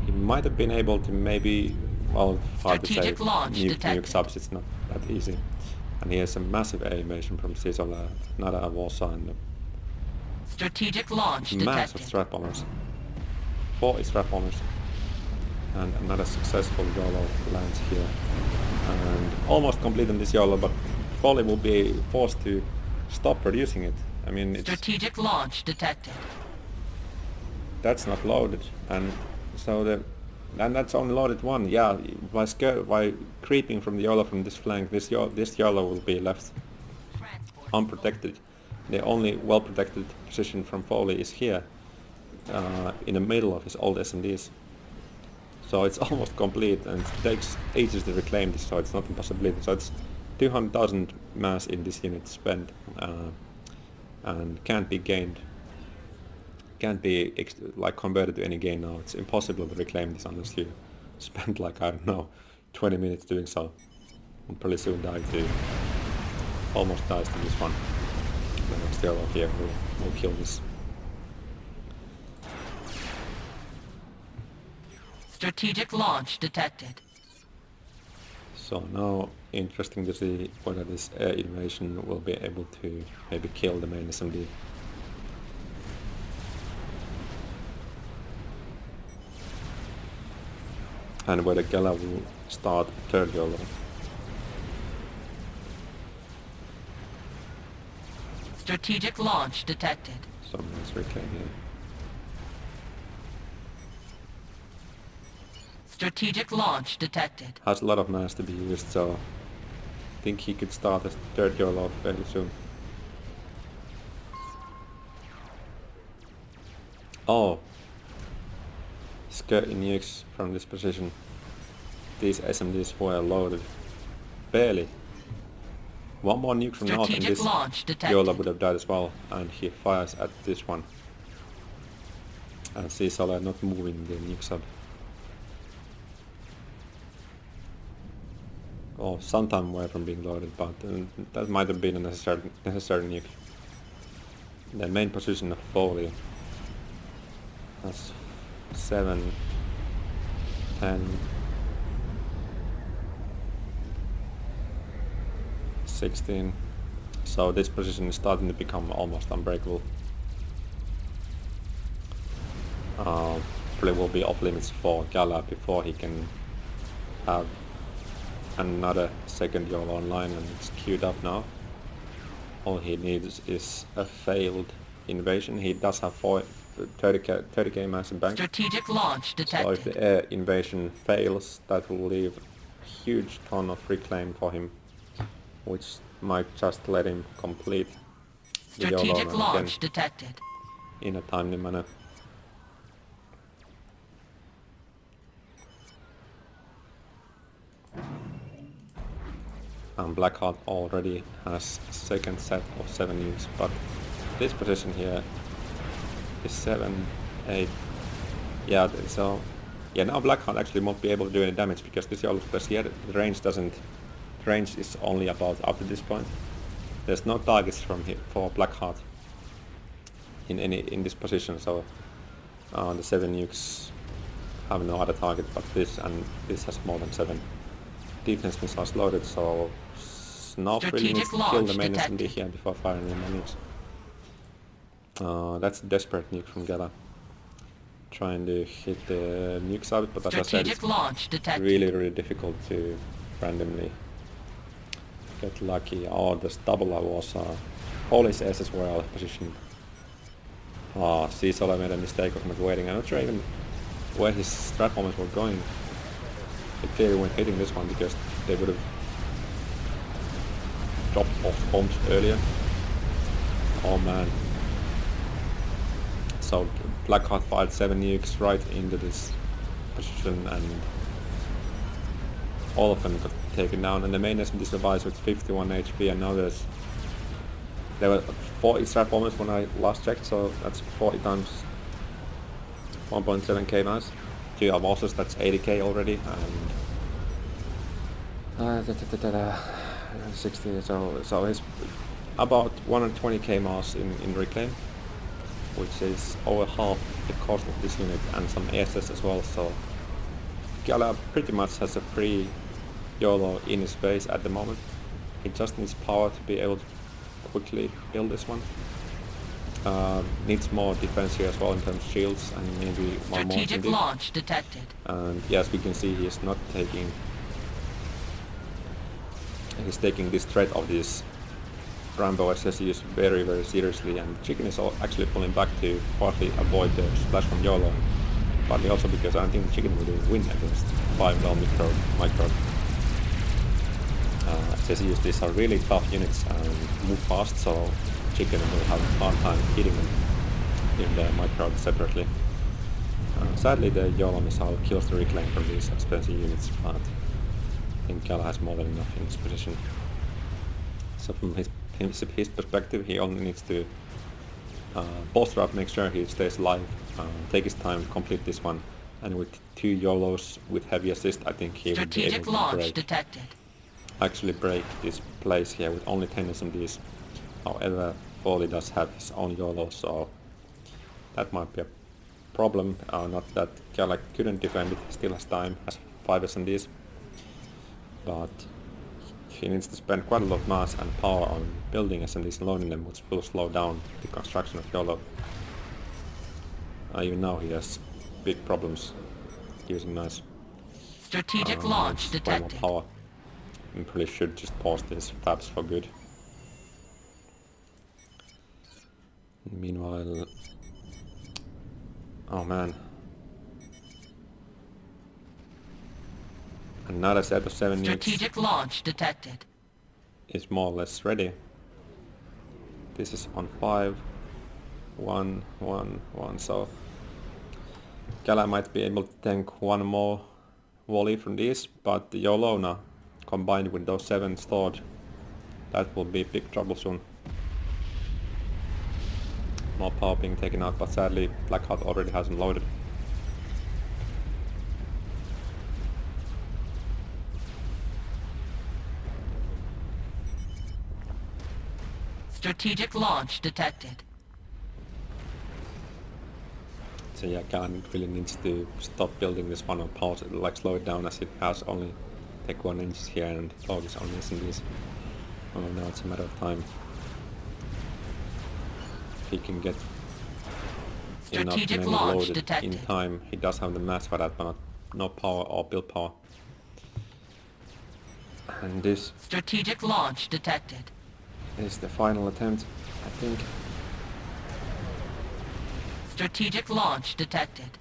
He might have been able to maybe, well, hard to say, Strategic launch nuke detected. subs, it's not that easy. And he has a massive animation from Sisola, Nada Avosa, and Strategic launch massive detected. strat bombers. 4 strat bombers. And another successful YOLO lands here. And almost completing this YOLO, but Foley will be forced to stop producing it. I mean, it's, Strategic launch detected. that's not loaded, and so that's only loaded 1. Yeah, by creeping from the YOLO from this flank, this YOLO will be left unprotected. The only well-protected position from Foley is here, in the middle of his old SMDs. So it's almost complete, and it takes ages to reclaim this, so it's not impossibility. So it's 200,000 mass in this unit spent, and can't be gained. Can't be like converted to any gain now. It's impossible to reclaim this unless you spend like, I don't know, 20 minutes doing so. And pretty soon almost dies to this one. The next YOLO here will kill this. Strategic launch detected. So now interesting to see whether this air invasion will be able to maybe kill the main SMD. And whether Gala will start a 3rd YOLO. Strategic launch detected. Someone's reclaiming. Strategic launch detected. Has a lot of mass to be used, so I think he could start a 3rd YOLO fairly soon. Oh, skirting nukes from this position. These SMDs were loaded. Barely. 1 more nuke from north and Strategic this launch detected. YOLO would have died as well, and he fires at this one. And Sisala not moving the nuke sub. well, some time away from being loaded, but that might have been a necessary nuke. The main position of Foley. That's 7, 10, 16. So this position is starting to become almost unbreakable. Probably will be off limits for Gala before he can have another second Yola online, and it's queued up now. All he needs is a failed invasion. He does have 30k mass in bank. Strategic launch detected. So if the air invasion fails, that will leave a huge ton of reclaim for him, which might just let him complete the Strategic Yolona launch again detected. in a timely manner. And Blackheart already has a second set of 7 nukes, but this position here is 7, 8. Yeah, so yeah, now Blackheart actually won't be able to do any damage because this Yellow Splash here, the range doesn't. The range is only about up to this point. There's no targets from here for Blackheart in this position, so the 7 nukes have no other target but this, and this has more than 7 defense missiles loaded, so Snob really needs to kill the main SMD here before firing the nukes. That's a desperate nuke from Gala. Trying to hit the nukes out, but as I said, it's really difficult to randomly get lucky. Oh, this double was Polish S as well positioned. Cecil made a mistake of not waiting. I'm not sure even where his strat bombers were going. They clearly weren't hitting this one because they would have dropped off bombs earlier. Oh man. So Blackheart fired 7 nukes right into this position, and all of them got taken down, and the main SMD survives with 51 HP, and now there were 40 strat bombers when I last checked, so that's 40 times 1.7k mass. 2 Avosas, that's 80k already, and 60, so it's about 120k mass in reclaim, which is over half the cost of this unit, and some ASS as well, so Gala pretty much has a free YOLO in his base at the moment. He just needs power to be able to quickly build this one. Needs more defense here as well in terms of shields, and maybe one more. Strategic launch detected. And yes, we can see he is not taking. He's taking this threat of this Rambo SSUs very seriously, and Chicken is actually pulling back to partly avoid the splash from YOLO, partly also because I don't think Chicken will win against 5-well micro. SSUs, these are really tough units and move fast, so Chicken will have a hard time hitting them in the micro separately. Sadly, the YOLO missile kills the reclaim from these expensive units, but I think Gala has more than enough in this position. So from his perspective, he only needs to bolster up, make sure he stays alive, take his time to complete this one, and with 2 YOLOs with heavy assist, I think he would be able to actually break this place here with only 10 SMDs. However, Foley does have his own YOLO, so that might be a problem. Not that Gala couldn't defend it, he still has time, has 5 SMDs, but he needs to spend quite a lot of mass and power on building SMDs and loading them, which will slow down the construction of YOLO. Even now he has big problems using nice strategic launch detected. Power. We probably should just pause these fabs for good. Meanwhile, oh man, another set of 7 strategic launch detected is more or less ready. This is on 5, 1, 1, 1, so Gala might be able to tank one more volley from these, but the Yolona combined with those 7 stored, that will be big trouble soon. More power being taken out, but sadly Blackheart already has them loaded. Strategic launch detected. So yeah, Khan really needs to stop building this one or pause it, like slow it down, as it has only take 1 inch here and focus on SMDs. Oh, now it's a matter of time. If he can get enough Strategic many launch loaded detected. in time. He does have the mass for that, but no power or build power. And this Strategic launch detected. is the final attempt, I think. Strategic launch detected.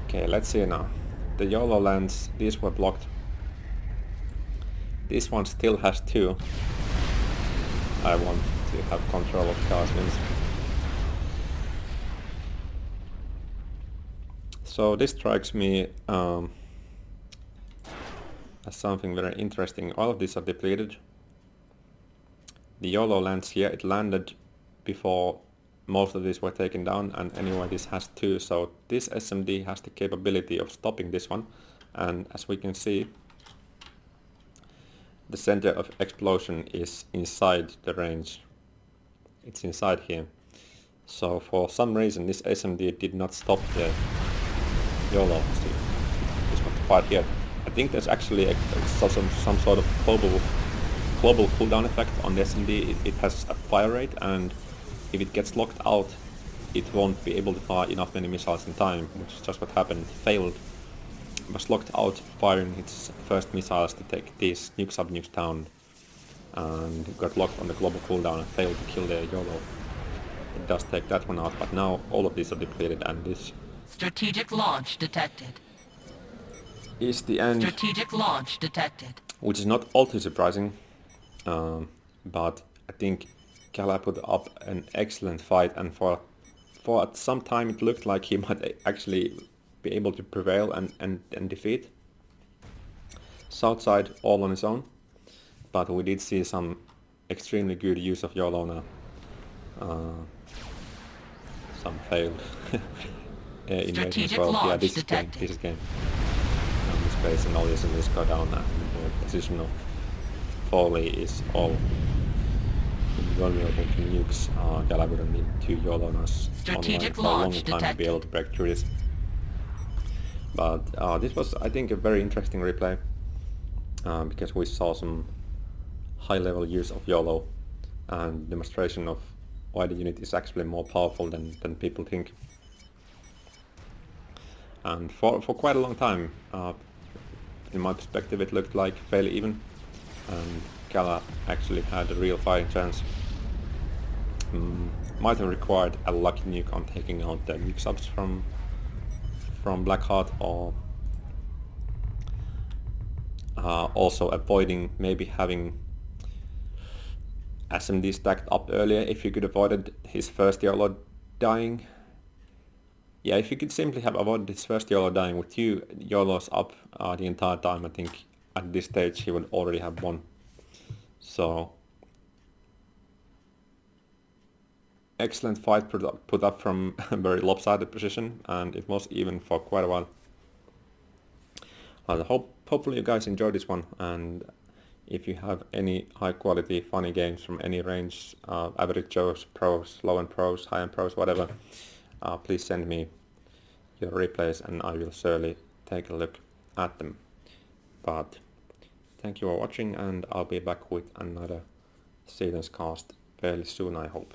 Okay, let's see now. The YOLO lands, these were blocked. This one still has 2. I want to have control of cars wins. So this strikes me as something very interesting. All of these are depleted. The YOLO lands here, it landed before most of these were taken down, and anyway this has 2, so this SMD has the capability of stopping this one, and as we can see, the center of explosion is inside the range. It's inside here. So for some reason this SMD did not stop the YOLO. See, this one fired here. I think there's actually some sort of global cooldown effect on the SMD. It has a fire rate, and if it gets locked out, it won't be able to fire enough many missiles in time, which is just what happened. It failed. It was locked out firing its first missiles to take these nukes down, and got locked on the global cooldown and failed to kill the YOLO. It does take that one out, but now all of these are depleted, and this Strategic launch detected. is the end. Strategic launch detected. Which is not all too surprising, but I think Kala put up an excellent fight, and for some time it looked like he might actually be able to prevail and defeat Southside all on his own, but we did see some extremely good use of Yolona. Some failed invasion as well. Yeah, this is game. This is game. The space and all this and this go down, and the position of Foley is all vulnerable to nukes. Gala would need 2 Yolonas online for a long time to be able to break through this. But this was, I think, a very interesting replay, because we saw some high-level use of YOLO and demonstration of why the unit is actually more powerful than people think. And for quite a long time, in my perspective, it looked like fairly even, and Gala actually had a real fighting chance. Might have required a lucky nuke on taking out the nuke subs from Blackheart, or also avoiding maybe having SMD stacked up earlier. If you could avoided his first YOLO dying. Yeah, if you could simply have avoided his first YOLO dying with 2 YOLOs up the entire time, I think at this stage he would already have won. So excellent fight put up from a very lopsided position, and it was even for quite a while. Hopefully you guys enjoyed this one, and if you have any high quality funny games from any range, average Joes, pros, low end pros, high end pros, whatever, please send me your replays and I will surely take a look at them. But thank you for watching, and I'll be back with another Seton's cast fairly soon, I hope.